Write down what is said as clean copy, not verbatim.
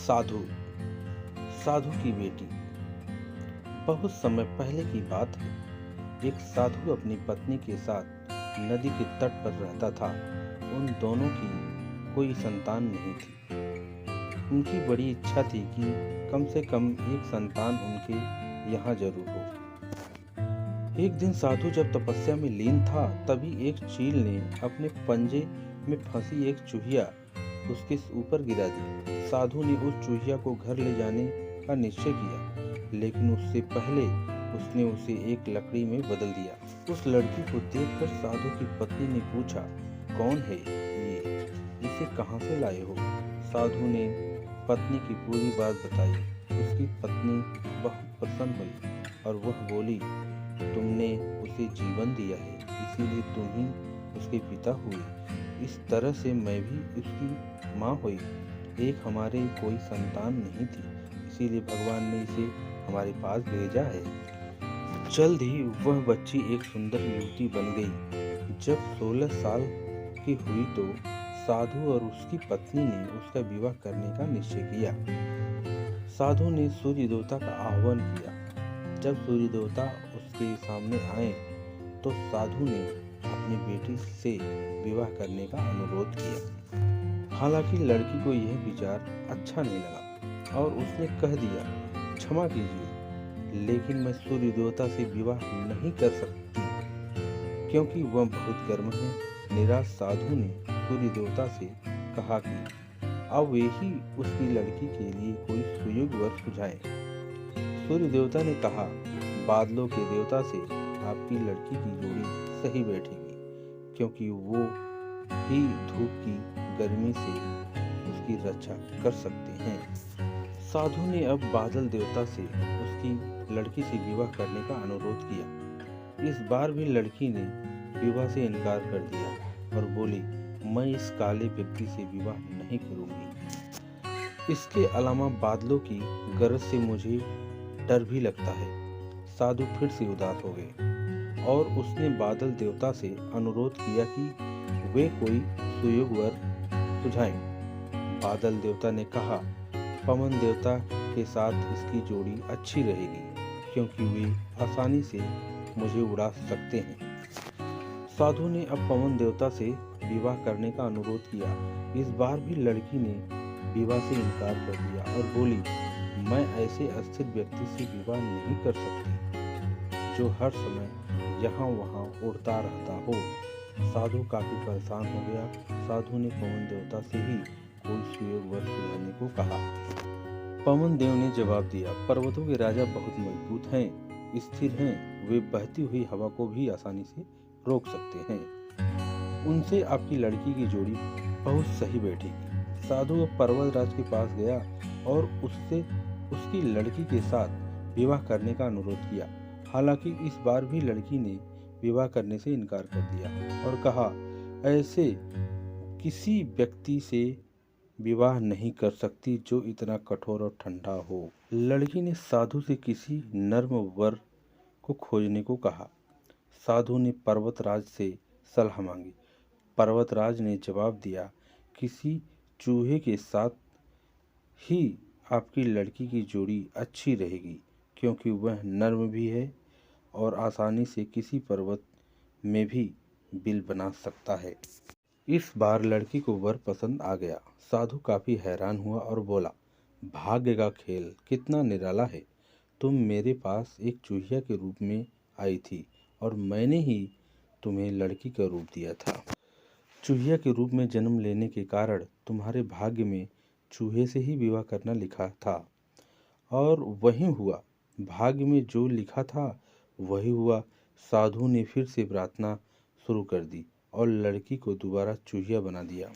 साधु साधु की बेटी। बहुत समय पहले की बात है। एक साधु अपनी पत्नी के साथ नदी के तट पर रहता था। उन दोनों की कोई संतान नहीं थी। उनकी बड़ी इच्छा थी कि कम से कम एक संतान उनके यहाँ जरूर हो। एक दिन साधु जब तपस्या में लीन था, तभी एक चील ने अपने पंजे में फंसी एक चूहिया उसके ऊपर गिरा दी। साधु ने उस चूहिया को घर ले जाने का निश्चय किया, लेकिन उससे पहले उसने उसे एक लकड़ी में बदल दिया। उस लड़की को देखकर साधु की पत्नी ने पूछा, कौन है ये? इसे कहाँ से लाए हो? साधु ने पत्नी की पूरी बात बताई। उसकी पत्नी बहुत प्रसन्न हुई और वह बोली, तुमने उसे जीवन दिया है, इसीलिए तुम ही उसके पिता हुए। इस तरह से मैं भी उसकी माँ हुई। एक हमारे कोई संतान नहीं थी, इसीलिए भगवान ने इसे हमारे पास भेजा है। जल्द ही वह बच्ची एक सुंदर युवती बन गई। जब 16 साल की हुई तो साधु और उसकी पत्नी ने उसका विवाह करने का निश्चय किया। साधु ने सूर्य देवता का आह्वान किया। जब सूर्य देवता उसके सामने आए तो साधु ने अपनी बेटी से विवाह करने का अनुरोध किया। हालांकि लड़की को यह विचार अच्छा नहीं लगा और उसने कह दिया, क्षमा कीजिए, लेकिन मैं सूर्य देवता से विवाह नहीं कर सकती क्योंकि वह बहुत गर्म है। निराश साधु ने सूर्य देवता से कहा कि अब वे ही उसकी लड़की के लिए कोई सुयोग्य वर सुझाएं। सूर्य देवता ने कहा, बादलों के देवता से आपकी लड़की की जोड़ी सही बैठेगी, क्योंकि वो ही धूप की गर्मी से उसकी रक्षा कर सकते हैं। साधु ने अब बादल देवता से उसकी लड़की से विवाह करने का अनुरोध किया। इस बार भी लड़की ने विवाह से इनकार कर दिया और बोली, मैं इस काले व्यक्ति से विवाह नहीं करूंगी। इसके अलावा बादलों की गरज से मुझे डर भी लगता है। साधु फिर से उदास हो गए और उसने बादल देवता से अनुरोध किया कि वे कोई सुयोग्य वर सुझाएं। बादल देवता ने कहा, पवन देवता के साथ इसकी जोड़ी अच्छी रहेगी, क्योंकि वे आसानी से मुझे उड़ा सकते हैं। साधु ने अब पवन देवता से विवाह करने का अनुरोध किया। इस बार भी लड़की ने विवाह से इनकार कर दिया और बोली, मैं ऐसे अस्थिर व्यक्ति से विवाह नहीं कर सकती जो हर समय यहाँ वहाँ उड़ता रहता हो। साधु काफी परेशान हो गया। साधु ने पवन देवता से ही कोई सुयोग्य वर सुझाने को कहा। पवन देव ने जवाब दिया, पर्वतों के राजा बहुत मजबूत हैं, स्थिर हैं, वे बहती हुई हवा को भी आसानी से रोक सकते हैं। उनसे आपकी लड़की की जोड़ी बहुत सही बैठेगी। साधु अब पर्वतराज के पास गया और उससे उसकी लड़की के साथ विवाह करने का अनुरोध किया। हालांकि इस बार भी लड़की ने विवाह करने से इनकार कर दिया और कहा, ऐसे किसी व्यक्ति से विवाह नहीं कर सकती जो इतना कठोर और ठंडा हो। लड़की ने साधु से किसी नर्म वर को खोजने को कहा। साधु ने पर्वतराज से सलाह मांगी। पर्वतराज ने जवाब दिया, किसी चूहे के साथ ही आपकी लड़की की जोड़ी अच्छी रहेगी, क्योंकि वह नर्म भी है और आसानी से किसी पर्वत में भी बिल बना सकता है। इस बार लड़की को वर पसंद आ गया। साधु काफी हैरान हुआ और बोला, भाग्य का खेल कितना निराला है। तुम मेरे पास एक चूहिया के रूप में आई थी और मैंने ही तुम्हें लड़की का रूप दिया था। चूहिया के रूप में जन्म लेने के कारण तुम्हारे भाग्य में चूहे से ही विवाह करना लिखा था और वही हुआ। भाग्य में जो लिखा था वही हुआ। साधु ने फिर से प्रार्थना शुरू कर दी और लड़की को दोबारा चूहिया बना दिया।